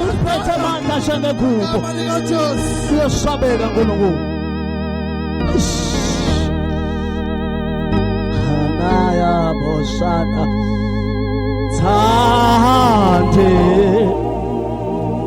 uphethe amandla njengegubo uyesabeka nkulunkulu. Hanaya boshana thande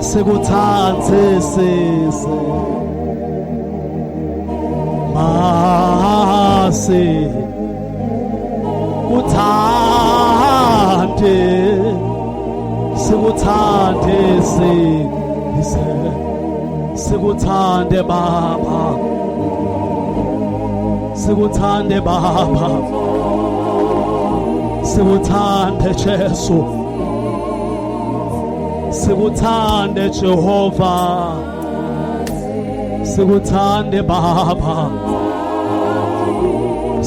sekuthande sise mase uthande sekuthande sise sekuthande baba sekuthande baba sekuthande Jesu sekuthande Jehova sekuthande baba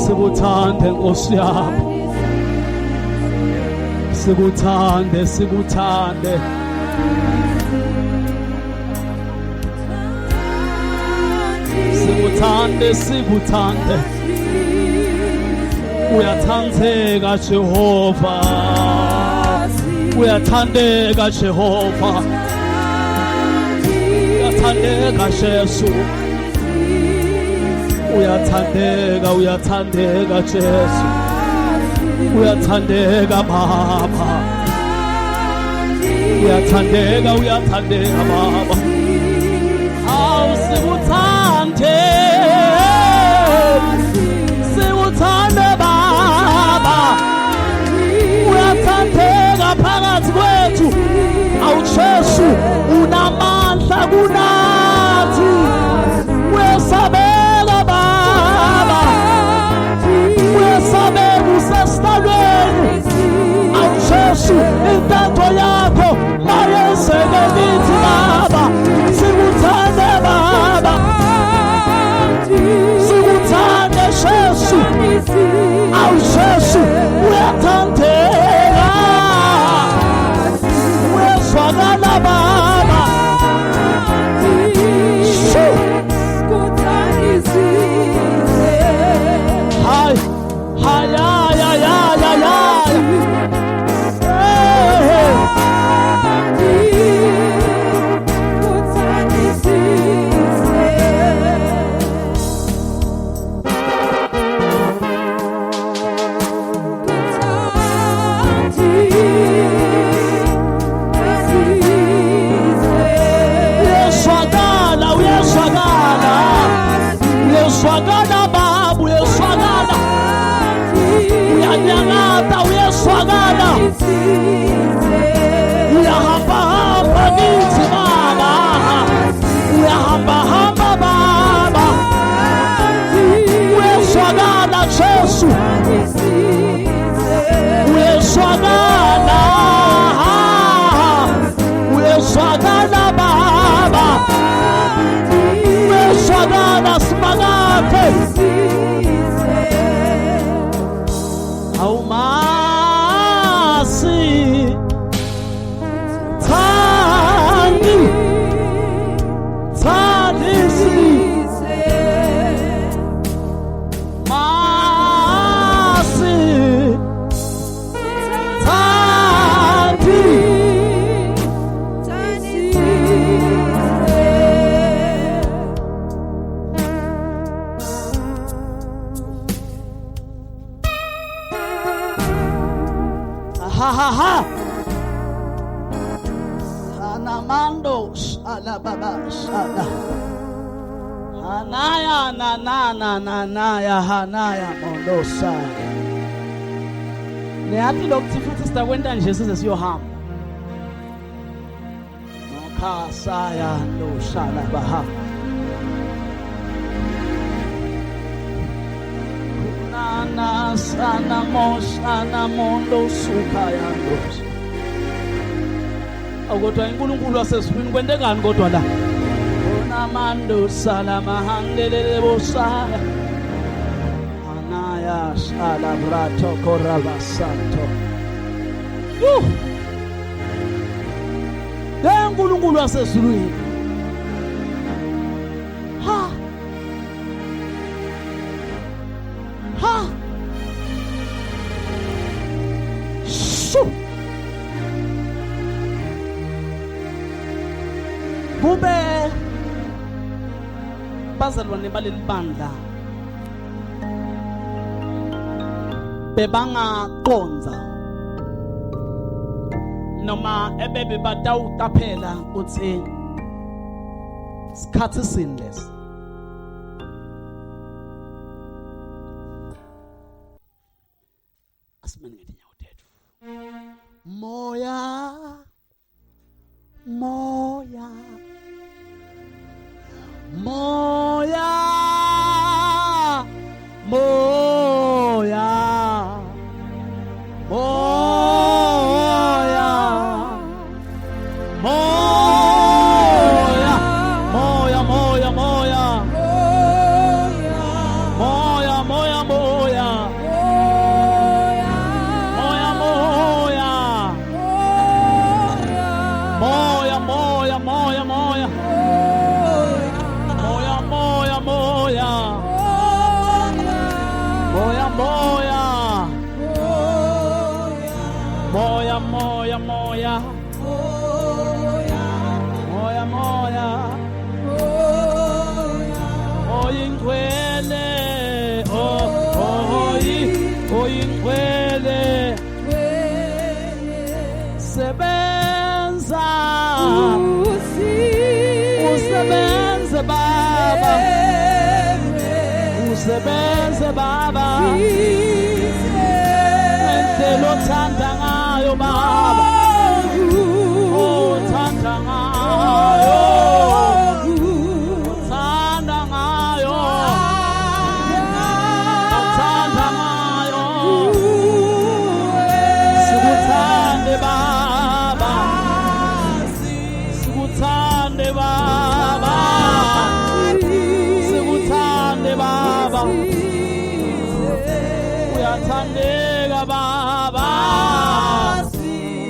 sekuthande Nkosi yami sekuthande sekuthande sekuthande sekuthande uyathandeka Jehova uyathandeka Jehova uyathandeka Jesu uyathandeka uyathandeka Jesu uyathandeka baba uyathandeka uyathandeka baba awu sikuthande sikuthande baba uyathandeka phakathi kwethu awu Jesu unamandla kunathi uyasabeka baba uyasabeka usesitalweni awu Jesu intando yakho mayenzeke kithi baba sikuthande baba sikuthande Jesu awu Jesu uyathandeka uyazwakala baba hay hay ya ya ya ya ya uyaswakala baba uyaswakala uyanyangata uyaswakala uyahamba hamba kithi baba uyahamba hamba baba uyaswakala Jesu uyaswakala uyaswakala baba uyaswakala simakathe awumasi thandi thandi size masi thandi ha ha ha anamando ala baba sana hanaya na na na na na ya hanaya mondosa neyathi lokuthi sizakwenta nje size siyohamba nokhasaya noshala baha na sana mosana mondo sukaya ndosi awukodwa uNkulunkulu wasezulwini kwentekani kodwa la onamando salama handelele bosaya anaya shala brato korabasanto uNkulunkulu wasezulwini ha ha abazalwane baleli bandla bebangaqonza noma ebebe batawuqaphela ukuthi sikhathi sinless asimane ngetinyawo tethu. Moya moya moya moya moya moya moya moya moya moya moya moya Sebenza usebenze baba usebenze baba wenzela othanda ngayo baba othanda ngayo othanda ngayo othanda ngayo sikuthande baba sikuthande baba sikuthande baba uyathandeka baba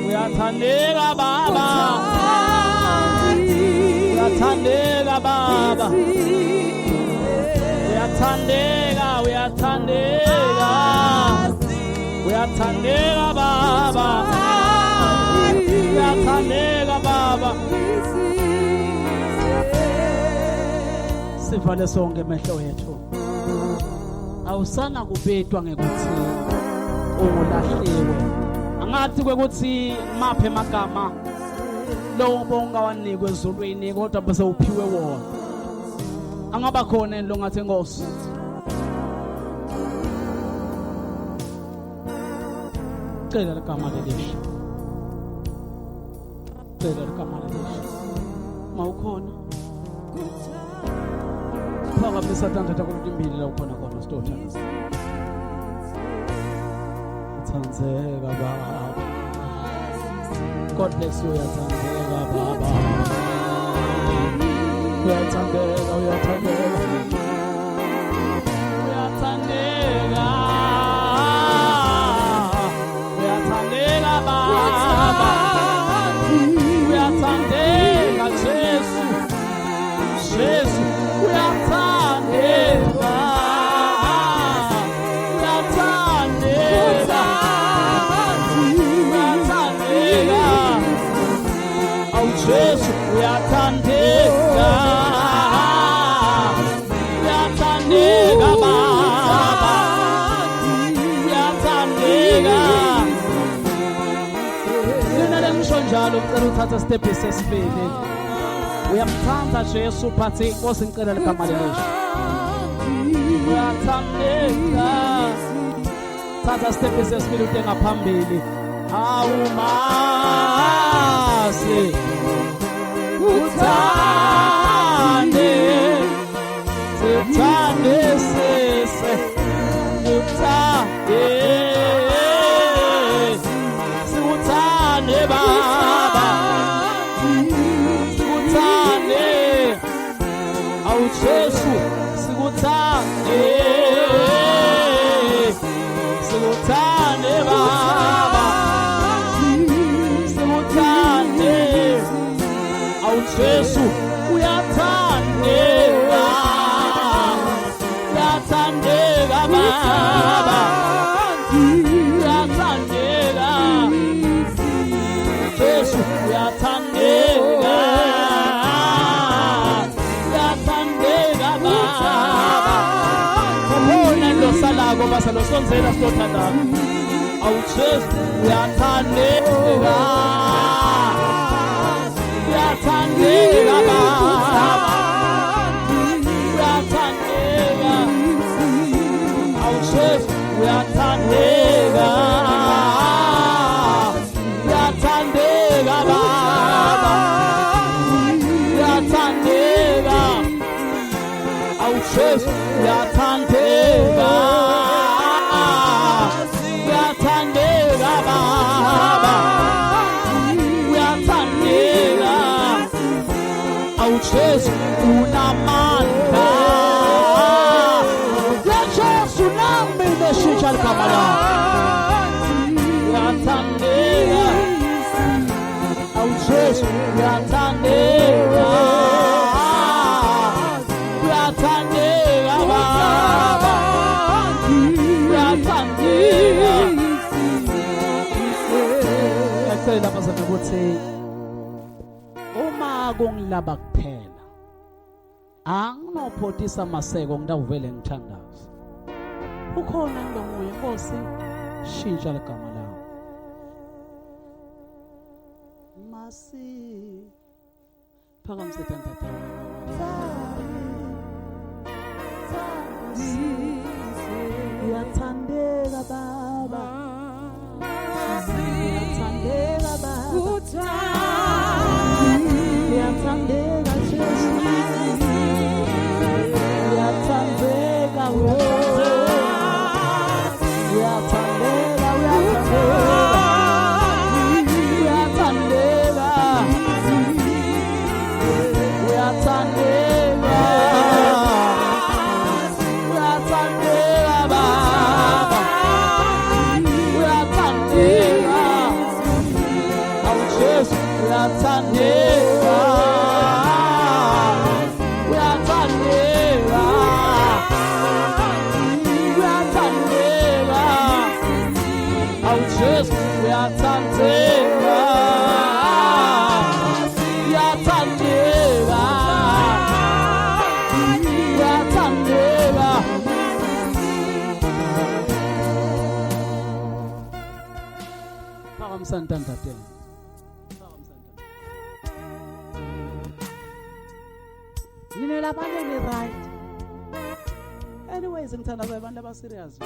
uyathandeka baba uyathandeka baba uyathandeka uyathandeka uyathandeka baba uyathandeka baba. Sivale sonke amehlo ethu. Awusana kubetwa ngekuthi ungulahliwe. Angathi kwekuthi maphe magama lo bongawanikwe ezulwini kodwa bese uphiwe wona. Angaba khona into ngathi Nkosi. Cela ligama lelihle. Cela ligama lelihle. Mawukhona. Phakamisa tandata kulutimbili la ukhona khona sitotha. Thandzeka baba. God bless you, uyathandeka baba. Uyathandeka, uyathandeka. Uyathandeka. Uyathandeka baba. Uyathandeka Jesu. Jesu uyathandeka. Uyathandeka. Uyathandeka. Awu Jesu uyathandeka. Uyathandeka baba. Uyathandeka. Njalo ucela uthatha step sesibili uyamthanda Jesu phathi inkosi ngicela ligama lelihle uyathandeka thatha step sesibili ude ngaphambili awumase uthande uthande sese uthande baba sikuthande awu Jesu sikuthande sikuthande baba sikuthande awu Jesu uyathandeka uyathandeka baba uyathandeka Jesu uyathandeka uyathandeka baba Sasa lo sonzela sitothandana. Awujesu uyathandeka. Uyathandeka baba. Uyathandeka. Awujesu uyathandeka. Uyathandeka baba. Uyathandeka. Awujesu uyathandeka. Uyathandeka baba. Uyathandeka. Awujesu unamandla. Yesu nami neshintsha ligama lakho. Uyathandeka. Awujesu uyathandeka. Uyathandeka baba. Uyathandeka. Ngiyacela bazame ukuthi uma kungilaba kuphela anginophothisa maseko ngidawuvele ngithandaza. Ukhona ngilomoya Nkosi shintsha ligama lawo. Masi phakamisa tantata. Uyathandeka baba. Uyathandeka baba. Uyathandeka Jesu. Uyathandeka wewe. Uyathandeka, uyathandeka. Uyathandeka. Uyathandeka. Uyathandeka baba. Uyathandeka. Awujesu uyathandeka. Uyathandeka. Uyathandeka. Awujesu uyathandeka. Uyathandeka. Uyathandeka. Phakamisa ntantata. Nine labanye ni right. Anyways ngithanda abantu aba serious.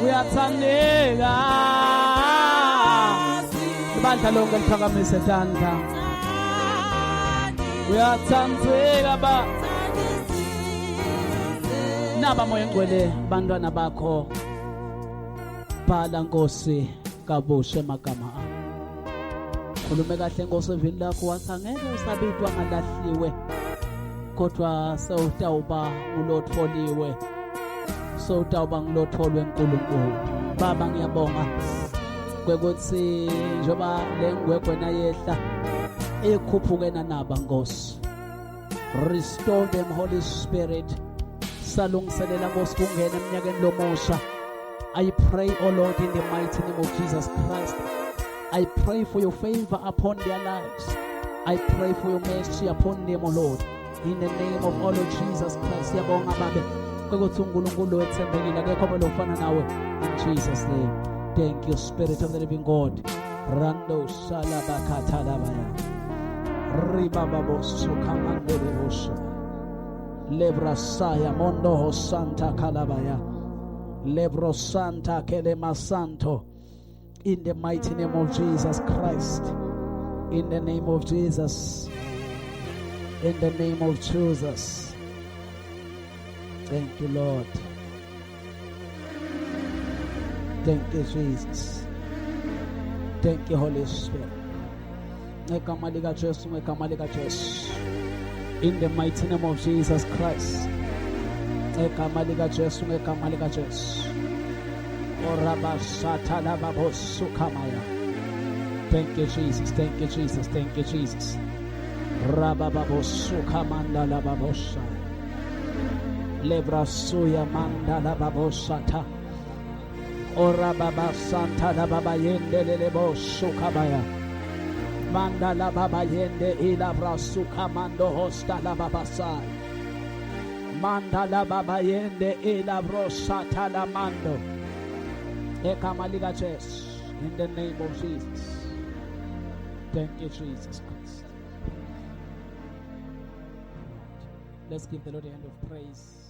Uyathandeka. Ibandla lonke liphakamise isandla. Uyathandeka ba. Naba moya ngcwele bantwana bakho. Bhala Nkosi kabushe amagama akho. Khulume kahle Nkosi evini lakho wathi angeke usabitwa ngalahliwe. Kodwa sewutawuba ulotholiwe. Sewutawuba ngilotholwe uNkulunkulu. Baba ngiyabonga kwekuthi njoba lengwegwe nayehla ekhuphukena naba Nkosi. Restore them Holy Spirit. Salungiselela Nkosi kungena eminyakeni lomusha. I pray, oh Lord, in the mighty name of Jesus Christ. I pray for your favor upon their lives. I pray for your mercy upon them, oh Lord. In the name of our Lord Jesus Christ. Yabonga babe. Kwekuthi uNkulunkulu wethembekile akekho omlofana nawe. In Jesus' name. Thank you, Spirit of the living God. Rando salabakatalabaya. Ribababo sukamandele bosha. Lebra saya mondo ho santa kalabaya. Lebro santa kelema santo. In the mighty name of Jesus Christ. In the name of Jesus. In the name of Jesus. Thank you, Lord. Thank you, Jesus. Thank you, Holy Spirit. In the mighty name of Jesus Christ. Thank you, Jesus. Thank you, Jesus. Thank you, Jesus. Rabababosuka mandala babosha. Lebrasuya mandala babosata. Ora baba santa la baba yende lelebo sukabaya. Mandala baba yende ilabra sukamando hosta la baba sai. Mandala baba yende ilabro sata la mando. Ekamaliga church. In the name of Jesus. Thank you, Jesus Christ. Let's give the Lord a hand of praise.